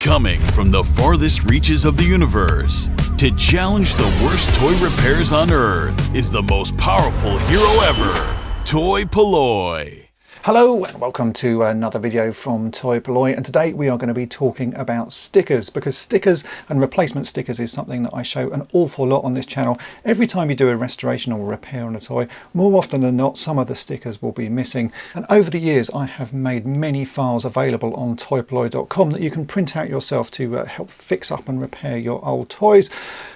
Coming from the farthest reaches of the universe to challenge the worst toy repairs on Earth is the most powerful hero ever, toy-polloi. Hello and welcome to another video from toy-polloi, and today we are going to be talking about stickers, because stickers and replacement stickers is something that I show an awful lot on this channel. Every time you do a restoration or repair on a toy, more often than not some of the stickers will be missing, and over the years I have made many files available on toy-polloi.com that you can print out yourself to help fix up and repair your old toys.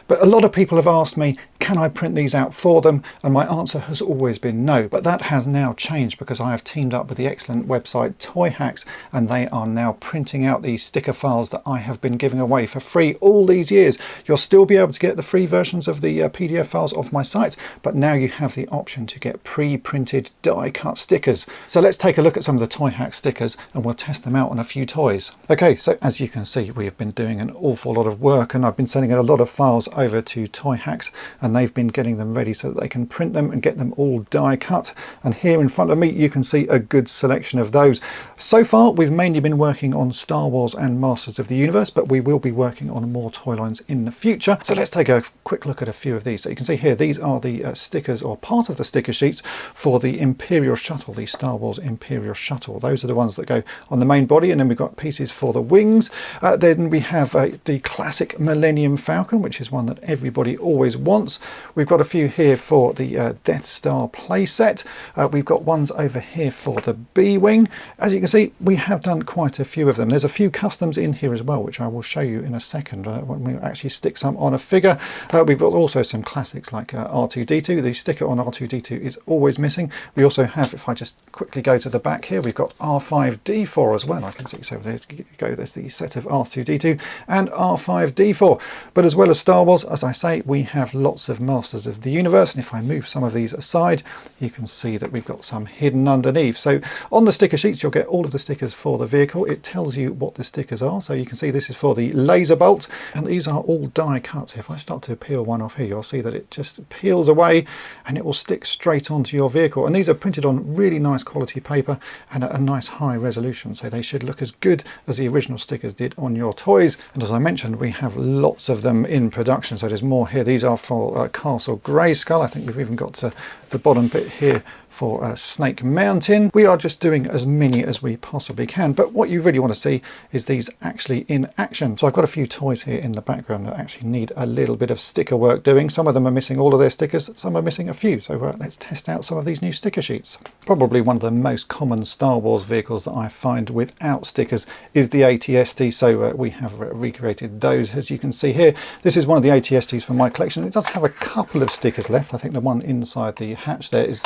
But a lot of people have asked me, can I print these out for them? And my answer has always been no. But that has now changed because I have teamed up with the excellent website Toy Hacks, and they are now printing out these sticker files that I have been giving away for free all these years. You'll still be able to get the free versions of the PDF files off my site, but now you have the option to get pre-printed die-cut stickers. So let's take a look at some of the Toy Hacks stickers and we'll test them out on a few toys. Okay, so as you can see, we have been doing an awful lot of work, and I've been sending a lot of files over to Toy Hacks, and they've been getting them ready so that they can print them and get them all die cut. And here in front of me you can see a good selection of those. So far we've mainly been working on Star Wars and Masters of the Universe, but we will be working on more toy lines in the future. So let's take a quick look at a few of these. So you can see here, these are the stickers, or part of the sticker sheets for the Imperial Shuttle, the Star Wars Imperial Shuttle. Those are the ones that go on the main body, and then we've got pieces for the wings. Then we have the classic Millennium Falcon, which is one that everybody always wants. We've got a few here for the Death Star playset. We've got ones over here for the B-Wing. As you can see, we have done quite a few of them. There's a few customs in here as well, which I will show you in a second when we actually stick some on a figure. We've got also some classics like R2-D2. The sticker on R2-D2 is always missing. We also have, if I just quickly go to the back here, we've got R5-D4 as well. I can see, so there you go, there's the set of R2-D2 and R5-D4. But as well as Star Wars, as I say, we have lots of Masters of the Universe, and if I move some of these aside, you can see that we've got some hidden underneath. So on the sticker sheets you'll get all of the stickers for the vehicle. It tells you what the stickers are, so you can see this is for the laser bolt, and these are all die cut. If I start to peel one off here, you'll see that it just peels away and it will stick straight onto your vehicle, and these are printed on really nice quality paper and a nice high resolution, so they should look as good as the original stickers did on your toys. And as I mentioned, we have lots of them in production, so there's more here. These are for Castle Grayskull. I think we've even got to the bottom bit here for Snake Mountain. We are just doing as many as we possibly can, but what you really want to see is these actually in action. So I've got a few toys here in the background that actually need a little bit of sticker work doing. Some of them are missing all of their stickers, some are missing a few, so let's test out some of these new sticker sheets. Probably one of the most common Star Wars vehicles that I find without stickers is the AT-ST, so we have recreated those. As you can see here, this is one of the AT-STs from my collection. It does have a couple of stickers left. I think the one inside the hatch there is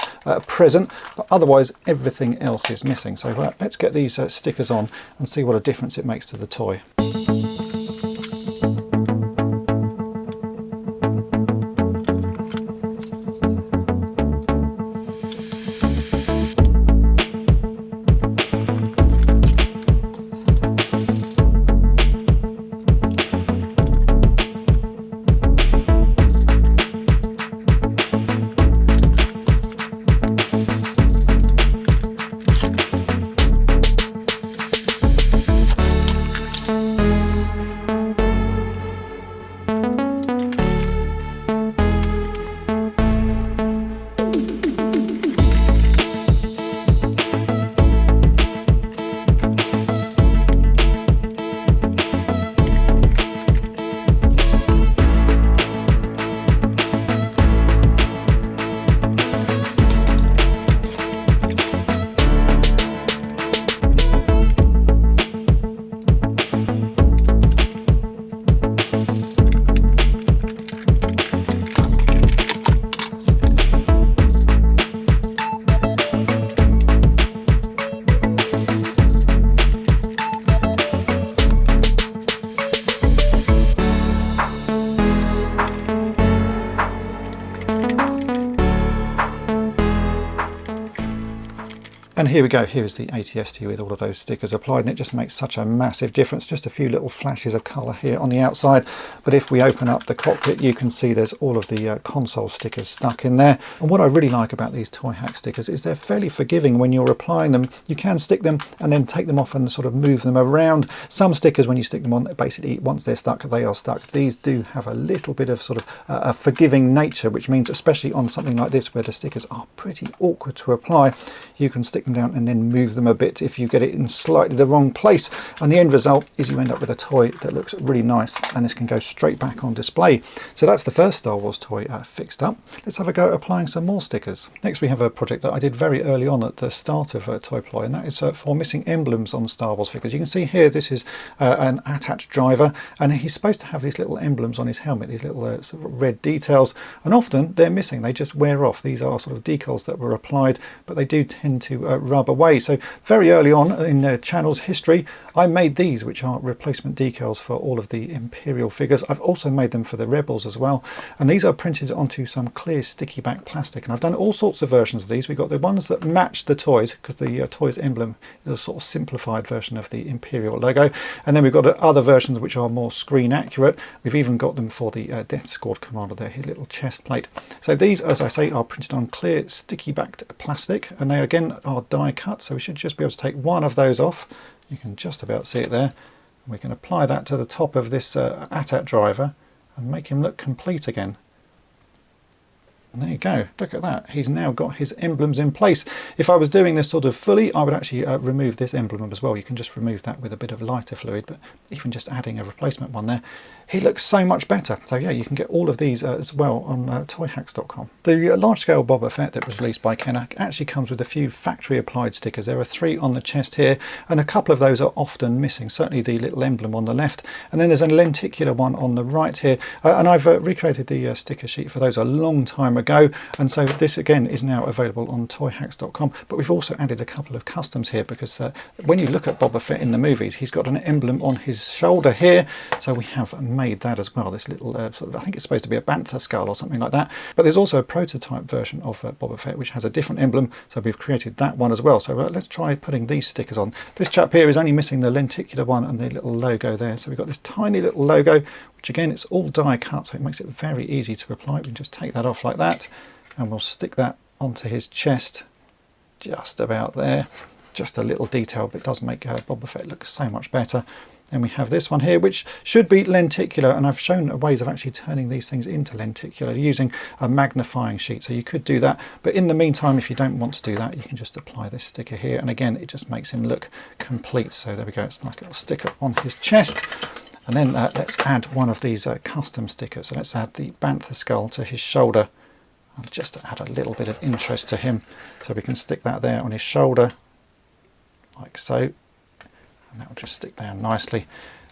present, but otherwise everything else is missing. So let's get these stickers on and see what a difference it makes to the toy. And here we go, here's the ATST with all of those stickers applied, and it just makes such a massive difference. Just a few little flashes of colour here on the outside, but if we open up the cockpit you can see there's all of the console stickers stuck in there. And what I really like about these Toy Hack stickers is they're fairly forgiving when you're applying them. You can stick them and then take them off and sort of move them around. Some stickers, when you stick them on, basically once they're stuck, they are stuck. These do have a little bit of sort of a forgiving nature, which means especially on something like this where the stickers are pretty awkward to apply, you can stick them down and then move them a bit if you get it in slightly the wrong place, and the end result is you end up with a toy that looks really nice, and this can go straight back on display. So that's the first Star Wars toy fixed up. Let's have a go at applying some more stickers. Next we have a project that I did very early on at the start of toy-polloi, and that is for missing emblems on Star Wars figures. You can see here this is an attached driver, and he's supposed to have these little emblems on his helmet, these little sort of red details, and often they're missing. They just wear off. These are sort of decals that were applied, but they do tend to rub away. So very early on in the channel's history I made these, which are replacement decals for all of the Imperial figures. I've also made them for the Rebels as well, and these are printed onto some clear sticky back plastic, and I've done all sorts of versions of these. We've got the ones that match the toys, because the toys emblem is a sort of simplified version of the Imperial logo, and then we've got other versions which are more screen accurate. We've even got them for the Death Squad commander there, his little chest plate. So these, as I say, are printed on clear sticky backed plastic, and they again are die cut, so we should just be able to take one of those off. You can just about see it there. We can apply that to the top of this ATAT driver and make him look complete again. And there you go, look at that. He's now got his emblems in place. If I was doing this sort of fully, I would actually remove this emblem as well. You can just remove that with a bit of lighter fluid, but even just adding a replacement one there, he looks so much better. So yeah, you can get all of these as well on toyhacks.com. The large-scale Boba Fett that was released by Kenner actually comes with a few factory-applied stickers. There are 3 on the chest here, and a couple of those are often missing, certainly the little emblem on the left, and then there's a lenticular one on the right here, and I've recreated the sticker sheet for those a long time ago, and so this again is now available on toyhacks.com. But we've also added a couple of customs here, because when you look at Boba Fett in the movies, he's got an emblem on his shoulder here, so we have made that as well, this little sort of, I think it's supposed to be a bantha skull or something like that. But there's also a prototype version of Boba Fett which has a different emblem, so we've created that one as well. So let's try putting these stickers on. This chap here is only missing the lenticular one and the little logo there, so we've got this tiny little logo, which again, it's all die cut, so it makes it very easy to apply. We can just take that off like that, and we'll stick that onto his chest just about there. Just a little detail, but it does make Boba Fett look so much better. Then we have this one here, which should be lenticular, and I've shown ways of actually turning these things into lenticular using a magnifying sheet, so you could do that. But in the meantime, if you don't want to do that, you can just apply this sticker here, and again, it just makes him look complete. So there we go, it's a nice little sticker on his chest. And then let's add one of these custom stickers. So let's add the bantha skull to his shoulder. I'll just add a little bit of interest to him, so we can stick that there on his shoulder, like so. And that will just stick down nicely.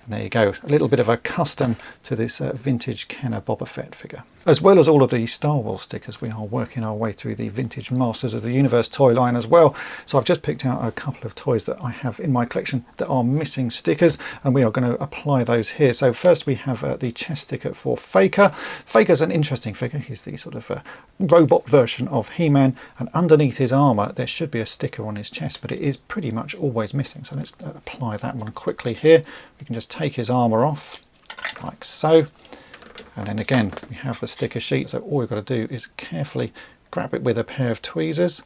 And there you go, a little bit of a custom to this vintage Kenner Boba Fett figure. As well as all of the Star Wars stickers, we are working our way through the vintage Masters of the Universe toy line as well. So I've just picked out a couple of toys that I have in my collection that are missing stickers, and we are going to apply those here. So first we have the chest sticker for Faker. Faker's an interesting figure. He's the sort of robot version of He-Man, and underneath his armour there should be a sticker on his chest, but it is pretty much always missing. So let's apply that one quickly here. We can just take his armour off like so, and then again we have the sticker sheet, so all we've got to do is carefully grab it with a pair of tweezers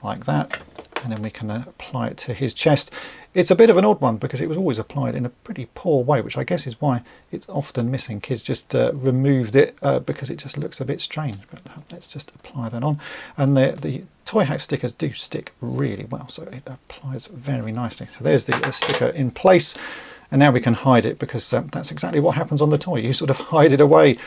like that, and then we can apply it to his chest. It's a bit of an odd one because it was always applied in a pretty poor way, which I guess is why it's often missing. Kids just removed it because it just looks a bit strange. But let's just apply that on, and the Toy Hack stickers do stick really well, so it applies very nicely. So there's the sticker in place. And now we can hide it, because that's exactly what happens on the toy. You sort of hide it away.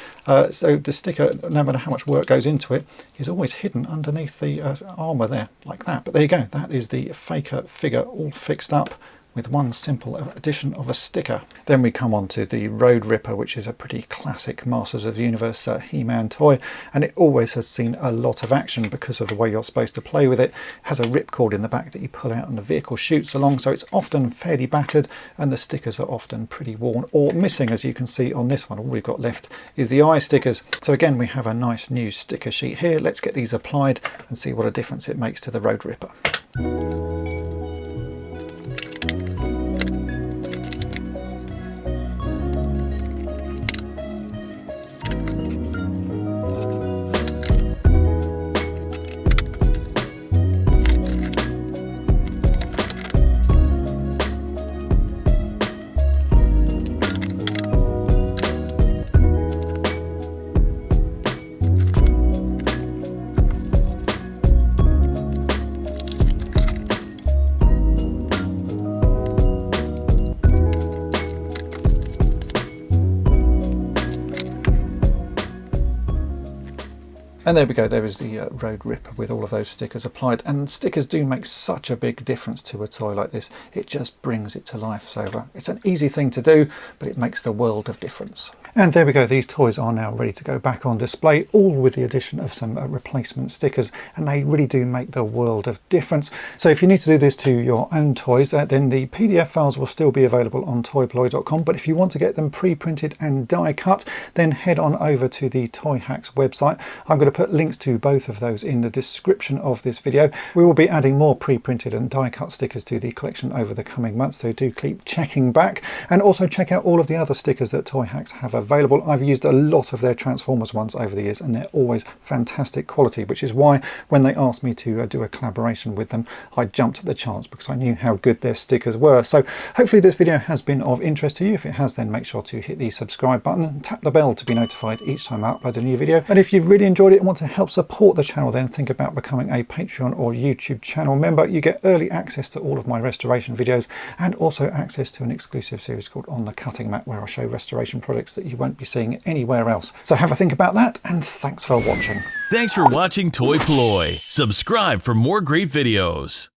So the sticker, no matter how much work goes into it, is always hidden underneath the armour there, like that. But there you go. That is the Faker figure all fixed up with one simple addition of a sticker. Then we come on to the Road Ripper, which is a pretty classic Masters of the Universe He-Man toy, and it always has seen a lot of action because of the way you're supposed to play with it. It has a ripcord in the back that you pull out and the vehicle shoots along, so it's often fairly battered, and the stickers are often pretty worn or missing, as you can see on this one. All we've got left is the eye stickers. So again, we have a nice new sticker sheet here. Let's get these applied and see what a difference it makes to the Road Ripper. And there we go, there is the road ripper with all of those stickers applied. And stickers do make such a big difference to a toy like this. It just brings it to life. So it's an easy thing to do, but it makes the world of difference. And there we go, these toys are now ready to go back on display, all with the addition of some replacement stickers, and they really do make the world of difference. So if you need to do this to your own toys, then the PDF files will still be available on toy-polloi.com, but if you want to get them pre-printed and die cut, then head on over to the Toy Hacks website. I'm going to put links to both of those in the description of this video. We will be adding more pre-printed and die cut stickers to the collection over the coming months, so do keep checking back, and also check out all of the other stickers that Toy Hacks have available. I've used a lot of their Transformers ones over the years, and they're always fantastic quality, which is why when they asked me to do a collaboration with them, I jumped at the chance because I knew how good their stickers were. So hopefully this video has been of interest to you. If it has, then make sure to hit the subscribe button and tap the bell to be notified each time I upload a new video. And if you've really enjoyed it and want to help support the channel, then think about becoming a Patreon or YouTube channel member. You get early access to all of my restoration videos, and also access to an exclusive series called On the Cutting Mat, where I show restoration projects that you won't be seeing anywhere else. So have a think about that, and thanks for watching. Thanks for watching Toy-Polloi. Subscribe for more great videos.